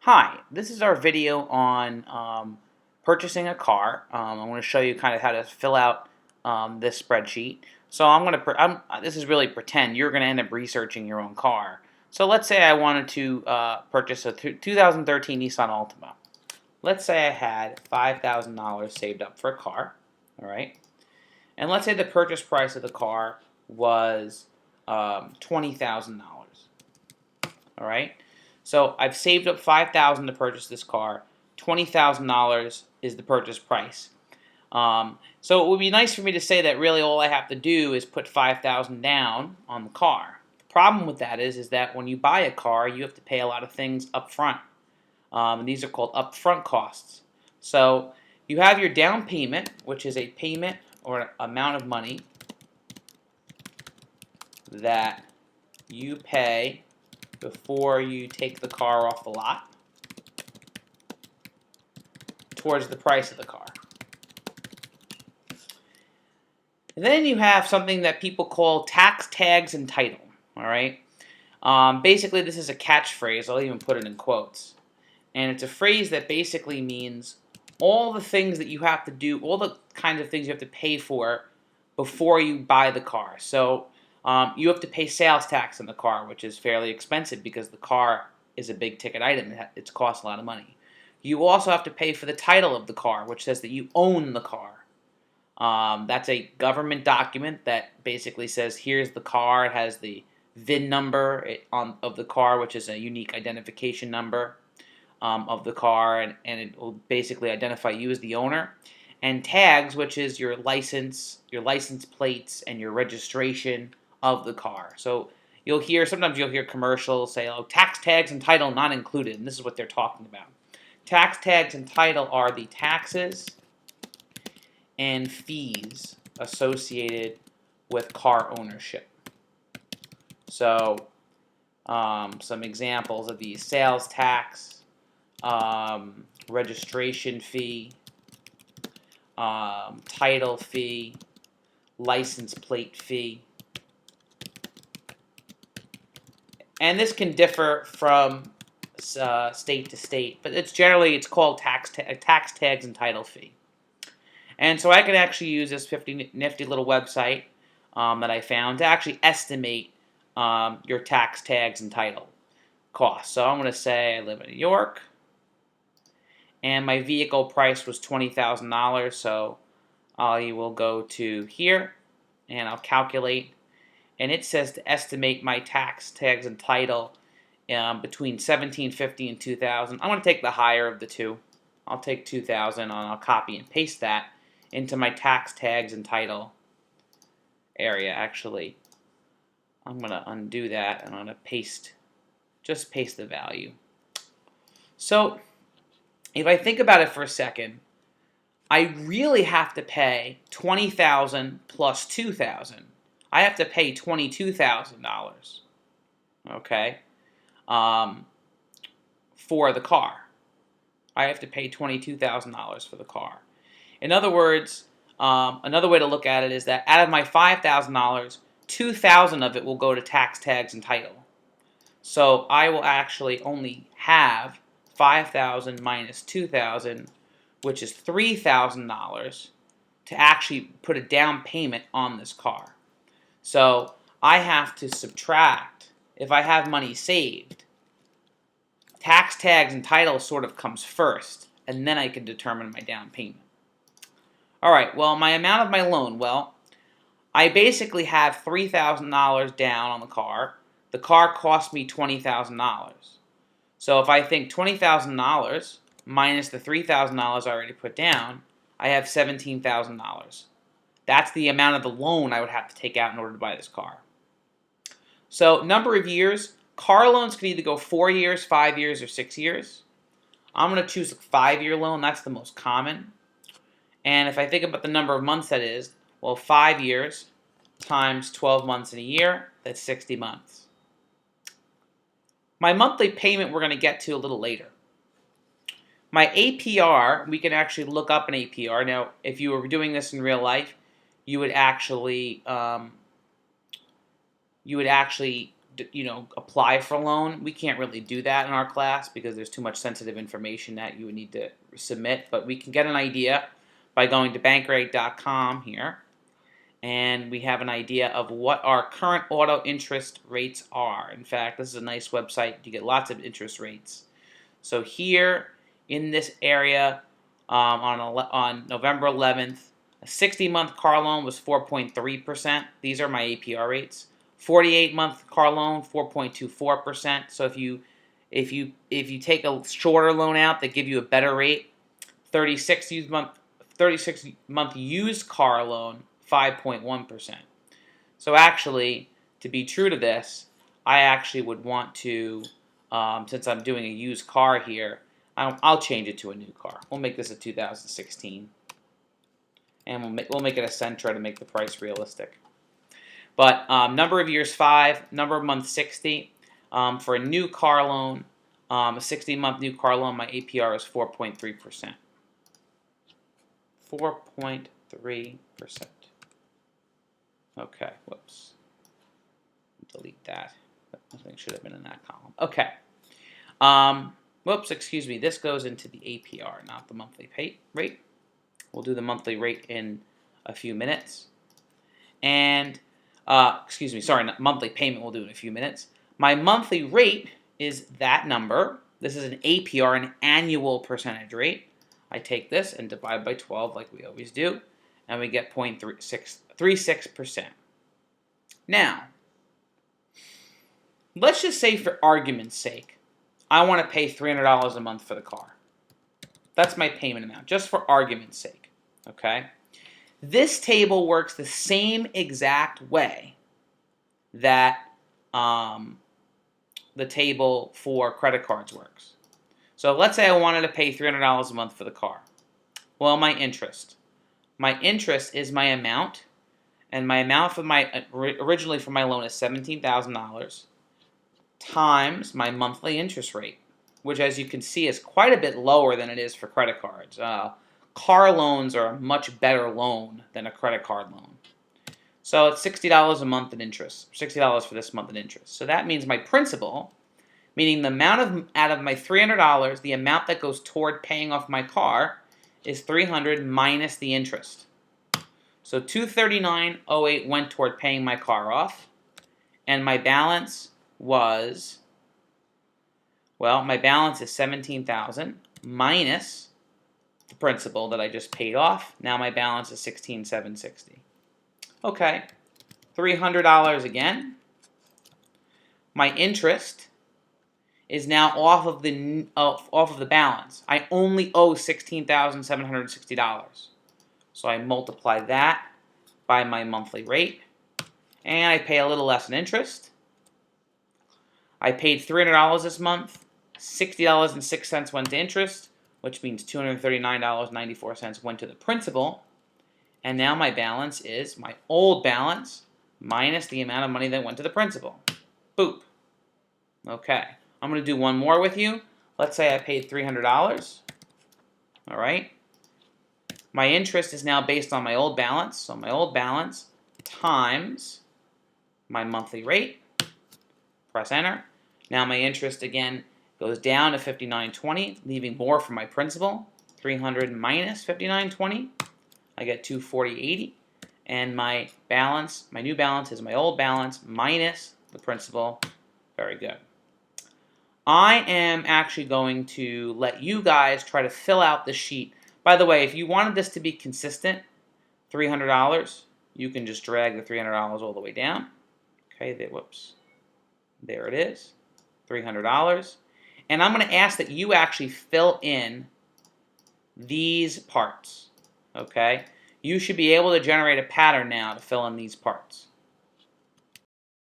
Hi, this is our video on purchasing a car. I'm going to show you kind of how to fill out this spreadsheet. So this is really pretend. You're going to end up researching your own car. So let's say I wanted to purchase a 2013 Nissan Altima. Let's say I had $5,000 saved up for a car, all right? And let's say the purchase price of the car was $20,000, all right? So I've saved up $5,000 to purchase this car. $20,000 is the purchase price. So it would be nice for me to say that really all I have to do is put $5,000 down on the car. The problem with that is that when you buy a car, you have to pay a lot of things up front. And these are called upfront costs. So you have your down payment, which is a payment or an amount of money that you pay before you take the car off the lot towards the price of the car. And then you have something that people call tax, tags, and title. All right. Basically, this is a catchphrase. I'll even put it in quotes. And it's a phrase that basically means all the things that you have to do, all the kinds of things you have to pay for before you buy the car. So you have to pay sales tax on the car, which is fairly expensive because the car is a big ticket item. It costs a lot of money. You also have to pay for the title of the car, which says that you own the car. That's a government document that basically says here's the car. It has the VIN number of the car, which is a unique identification number of the car, and it will basically identify you as the owner. And tags, which is your license plates, and your registration of the car. So sometimes you'll hear commercials say, "Oh, tax, tags, and title not included," and this is what they're talking about. Tax, tags, and title are the taxes and fees associated with car ownership. So some examples of these: sales tax, registration fee, title fee, license plate fee. And this can differ from state to state, but it's called tax, tags, and title fee. And so I can actually use this nifty little website that I found to actually estimate your tax, tags, and title costs. So I'm going to say I live in New York, and my vehicle price was $20,000. So I will go to here, and I'll calculate. And it says to estimate my tax, tags, and title between $1,750 and $2,000. I'm going to take the higher of the two. I'll take $2,000, and I'll copy and paste that into my tax, tags, and title area. Actually, I'm going to undo that, and I'm going to just paste the value. So if I think about it for a second, I really have to pay $20,000 plus $2,000. I have to pay $22,000, okay, for the car. I have to pay $22,000 for the car. In other words, another way to look at it is that out of my $5,000, $2,000 of it will go to tax, tags, and title. So I will actually only have $5,000 minus $2,000, which is $3,000, to actually put a down payment on this car. So I have to subtract, if I have money saved, tax, tags, and title sort of comes first, and then I can determine my down payment. All right, well, my amount of my loan, I basically have $3,000 down on the car. The car cost me $20,000. So if I think $20,000 minus the $3,000 I already put down, I have $17,000. That's the amount of the loan I would have to take out in order to buy this car. So number of years, car loans can either go 4 years, 5 years, or 6 years. I'm going to choose a 5-year loan. That's the most common. And if I think about the number of months that is, 5 years times 12 months in a year, that's 60 months. My monthly payment we're going to get to a little later. My APR, we can actually look up an APR. Now, if you were doing this in real life, you would actually apply for a loan. We can't really do that in our class because there's too much sensitive information that you would need to submit. But we can get an idea by going to bankrate.com here. And we have an idea of what our current auto interest rates are. In fact, this is a nice website. You get lots of interest rates. So here in this area on November 11th, a 60-month car loan was 4.3%. These are my APR rates. 48-month car loan, 4.24%. So if you take a shorter loan out, they give you a better rate. 36-month used car loan, 5.1%. So actually, to be true to this, I actually would want to, since I'm doing a used car here, I'll change it to a new car. We'll make this a 2016, and we'll make it a Sentra to make the price realistic. But number of years 5, number of months 60. For a new car loan, a 60-month new car loan, my APR is 4.3%. 4.3%. Okay, whoops. Delete that. Nothing should have been in that column. Okay. Whoops, excuse me. This goes into the APR, not the monthly rate. We'll do the monthly rate in a few minutes. And, excuse me, sorry, not monthly payment we'll do in a few minutes. My monthly rate is that number. This is an APR, an annual percentage rate. I take this and divide by 12 like we always do, and we get 0.36%. Now, let's just say for argument's sake, I want to pay $300 a month for the car. That's my payment amount, just for argument's sake, okay? This table works the same exact way that the table for credit cards works. So let's say I wanted to pay $300 a month for the car. Well, my interest. My interest is my amount, and my amount for originally for my loan is $17,000 times my monthly interest rate, which as you can see is quite a bit lower than it is for credit cards. Car loans are a much better loan than a credit card loan. So it's $60 a month in interest, $60 for this month in interest. So that means my principal, meaning the amount out of my $300, the amount that goes toward paying off my car is $300 minus the interest. So $239.08 went toward paying my car off, and my balance was, well, my balance is $17,000 minus the principal that I just paid off. Now my balance is $16,760. Okay, $300 again. My interest is now off of the balance. I only owe $16,760. So I multiply that by my monthly rate, and I pay a little less in interest. I paid $300 this month. $60.06 went to interest, which means $239.94 went to the principal. And now my balance is my old balance minus the amount of money that went to the principal. Boop. Okay. I'm going to do one more with you. Let's say I paid $300. All right. My interest is now based on my old balance. So my old balance times my monthly rate. Press enter. Now my interest again goes down to $59.20, leaving more for my principal. $300 minus $59.20. I get $240.80. And my balance, my new balance is my old balance minus the principal. Very good. I am actually going to let you guys try to fill out the sheet. By the way, if you wanted this to be consistent, $300, you can just drag the $300 all the way down. Okay, whoops. There it is, $300. And I'm going to ask that you actually fill in these parts. Okay, you should be able to generate a pattern now to fill in these parts.